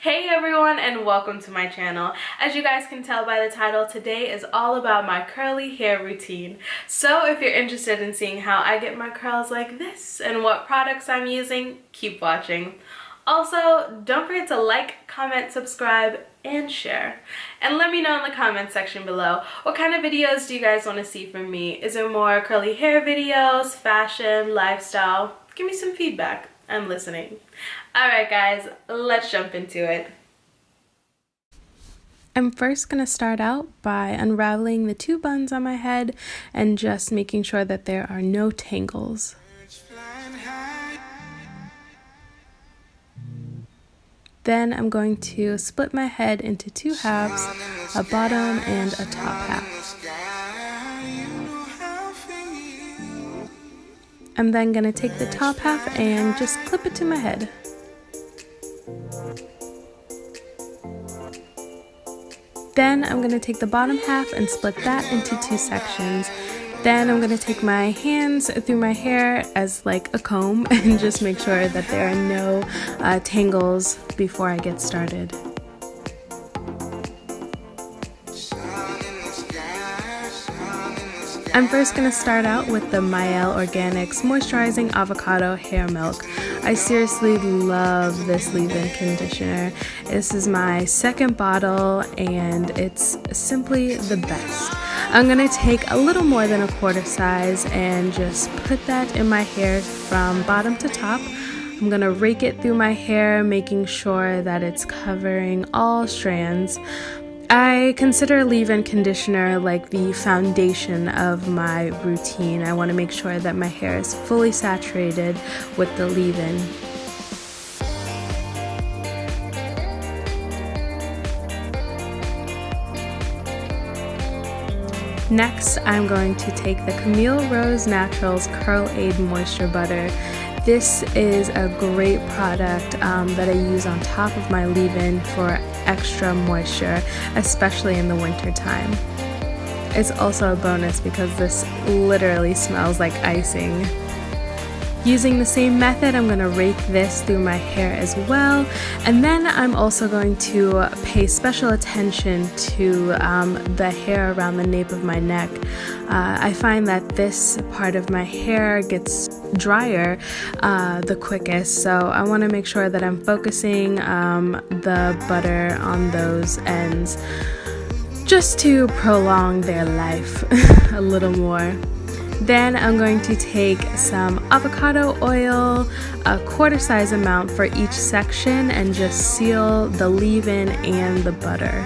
Hey everyone, and welcome to my channel. As you guys can tell by the title, today is all about my curly hair routine. So if you're interested in seeing how I get my curls like this and what products I'm using, keep watching. Also, don't forget to like, comment, subscribe, and share. And let me know in the comment section below, what kind of videos do you guys want to see from me? Is it more curly hair videos, fashion, lifestyle? Give me some feedback. I'm listening. Alright guys, let's jump into it. I'm first going to start out by unraveling the two buns on my head and just making sure that there are no tangles. Then I'm going to split my head into two halves, a bottom and a top half. I'm then going to take the top half and just clip it to my head. Then I'm going to take the bottom half and split that into two sections. Then I'm going to take my hands through my hair as like a comb and just make sure that there are no tangles before I get started. I'm first going to start out with the Mielle Organics Moisturizing Avocado Hair Milk. I seriously love this leave-in conditioner. This is my second bottle and it's simply the best. I'm going to take a little more than a quarter size and just put that in my hair from bottom to top. I'm going to rake it through my hair, making sure that it's covering all strands. I consider leave-in conditioner like the foundation of my routine. I want to make sure that my hair is fully saturated with the leave-in. Next, I'm going to take the Camille Rose Naturals Curlaide Moisture Butter. This is a great product that I use on top of my leave-in for extra moisture, especially in the winter time. It's also a bonus because this literally smells like icing. Using the same method, I'm going to rake this through my hair as well, and then I'm also going to pay special attention to the hair around the nape of my neck. I find that this part of my hair gets drier the quickest, so I want to make sure that I'm focusing the butter on those ends just to prolong their life a little more. Then I'm going to take some avocado oil, a quarter size amount for each section, and just seal the leave-in and the butter.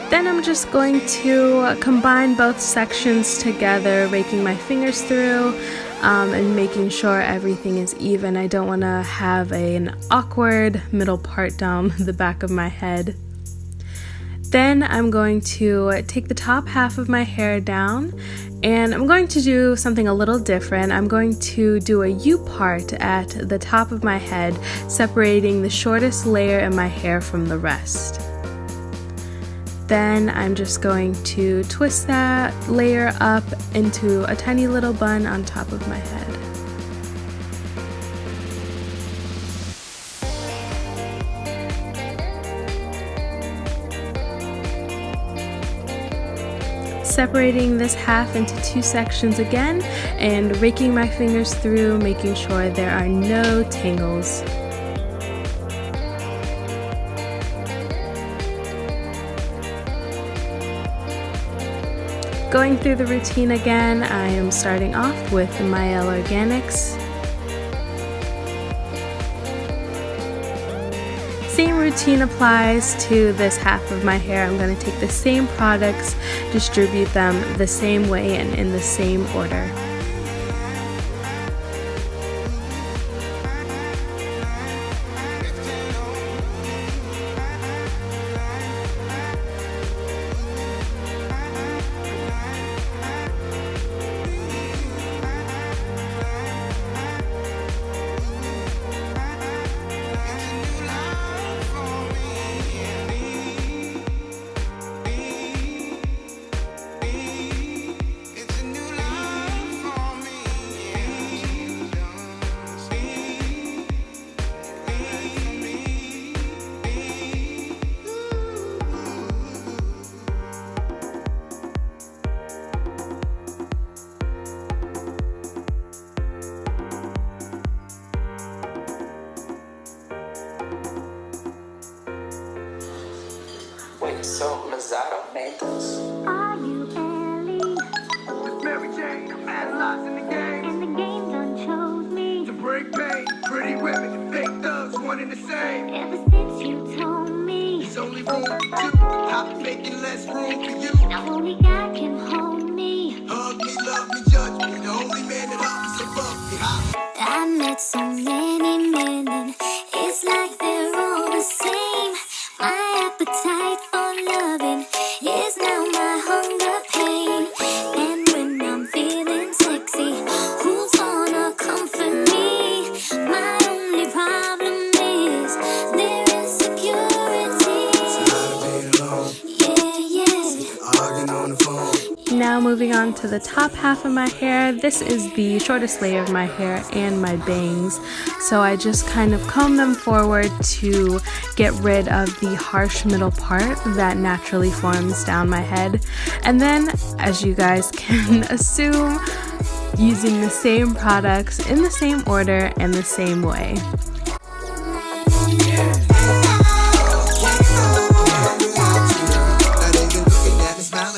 Then I'm just going to combine both sections together, raking my fingers through and making sure everything is even. I don't want to have an awkward middle part down the back of my head. Then I'm going to take the top half of my hair down and I'm going to do something a little different. I'm going to do a U-part at the top of my head, separating the shortest layer in my hair from the rest. Then I'm just going to twist that layer up into a tiny little bun on top of my head. Separating this half into two sections again and raking my fingers through, making sure there are no tangles. Going through the routine again, I am starting off with the Mielle Organics. Same routine applies to this half of my hair. I'm going to take the same products, distribute them the same way and in the same order. So Mozado made those. Are you Ellie? It's Mary Jane, I'm analyzing the game. And the game done chose me. To break pain, pretty women, fake thugs, one and the same. Ever since you told me. It's only room for two, I'm making less room for you. Now only God can hold me. Hug me, love me, judge me, the only man that offers above me. I met so many men and it's like they're all the same. My appetite for loving is now my hunger pain. And when I'm feeling sexy, who's gonna comfort me? My only problem is their insecurity. Yeah, yeah. Arguing on the phone. Now moving on to the top half of my hair. This is the shortest layer of my hair and my bangs. So I just kind of comb them forward to get rid of the harsh middle part that naturally forms down my head. And then, as you guys can assume, using the same products in the same order and the same way.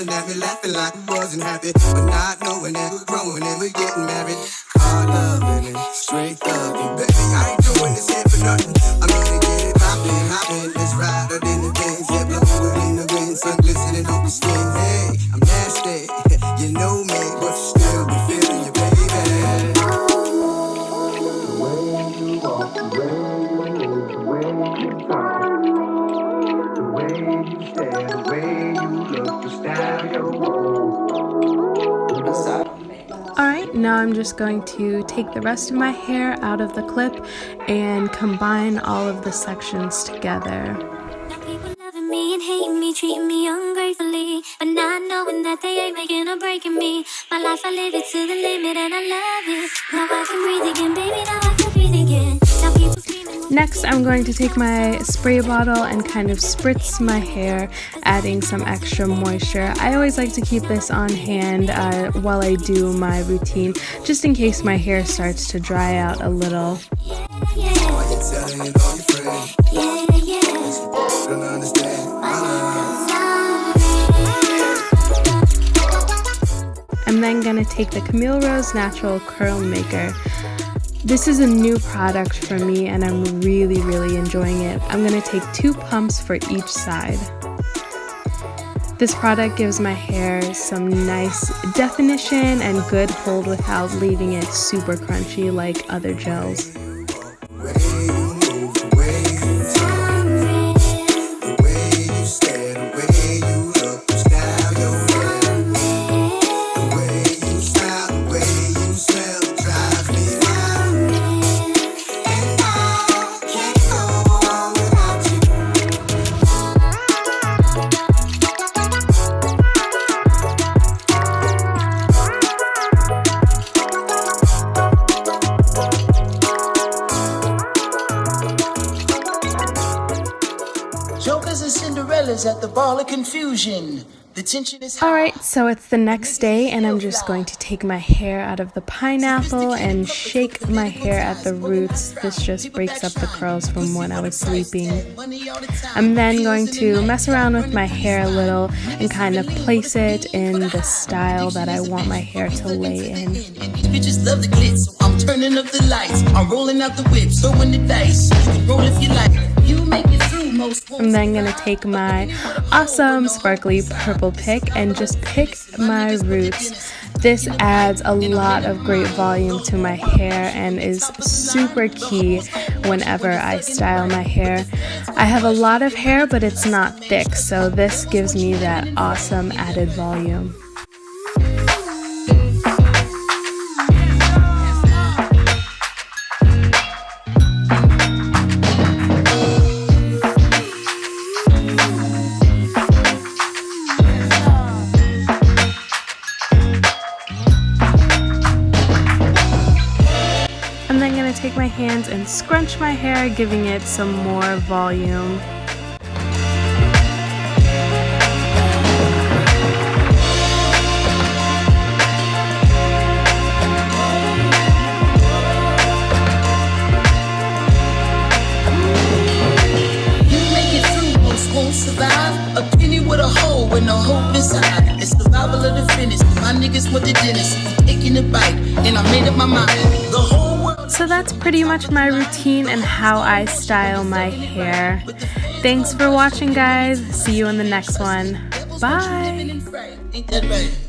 At me, laughing like I wasn't happy, but not knowing that we're growing and we're getting married. Hard loving and straight thugging, baby. I ain't doing this here for nothing. I'm gonna get it poppin', hoppin'. Let's ride it in the Benz, yeah, blow it in the wind, sun glistening on the skin. Hey, I'm nasty, you know me, but you still be feeling your baby. The way you walk, the way you move, the way you talk, the way you stare, the way you look, the style you Alright, now I'm just going to take the rest of my hair out of the clip and combine all of the sections together. Now people loving me and hating me, treating me ungratefully, but not knowing that they ain't making or breaking me. My life, I live it to the limit and I love it. Now I can breathe again, baby, now I can breathe again. Now people screaming. Next, I'm going to take my spray bottle and kind of spritz my hair, adding some extra moisture. I always like to keep this on hand while I do my routine, just in case my hair starts to dry out a little. Yeah, yeah. I'm then going to take the Camille Rose Natural Curl Maker. This is a new product for me and I'm really enjoying it. I'm going to take 2 pumps for each side. This product gives my hair some nice definition and good hold without leaving it super crunchy like other gels. At the ball of confusion. The tension is high. Alright, so it's the next day and I'm just going to take my hair out of the pineapple and shake my hair at the roots. This just breaks up the curls from when I was sleeping. I'm then going to mess around with my hair a little and kind of place it in the style that I want my hair to lay in. Bitches love the glitz, so I'm turning up the lights. I'm rolling out the whip, throwing the dice. Roll if you like. You make it through most. I'm then going to take my awesome sparkly purple pick and just pick my roots. This adds a lot of great volume to my hair and is super key whenever I style my hair. I have a lot of hair, but it's not thick, so this gives me that awesome added volume. I'm then going to take my hands and scrunch my hair, giving it some more volume. You make it through, most won't survive. A penny aching to bite, and I made up my mind. The whole world. So that's pretty much my routine and how I style my hair. Thanks for watching, guys. See you in the next one. Bye. Ain't that right?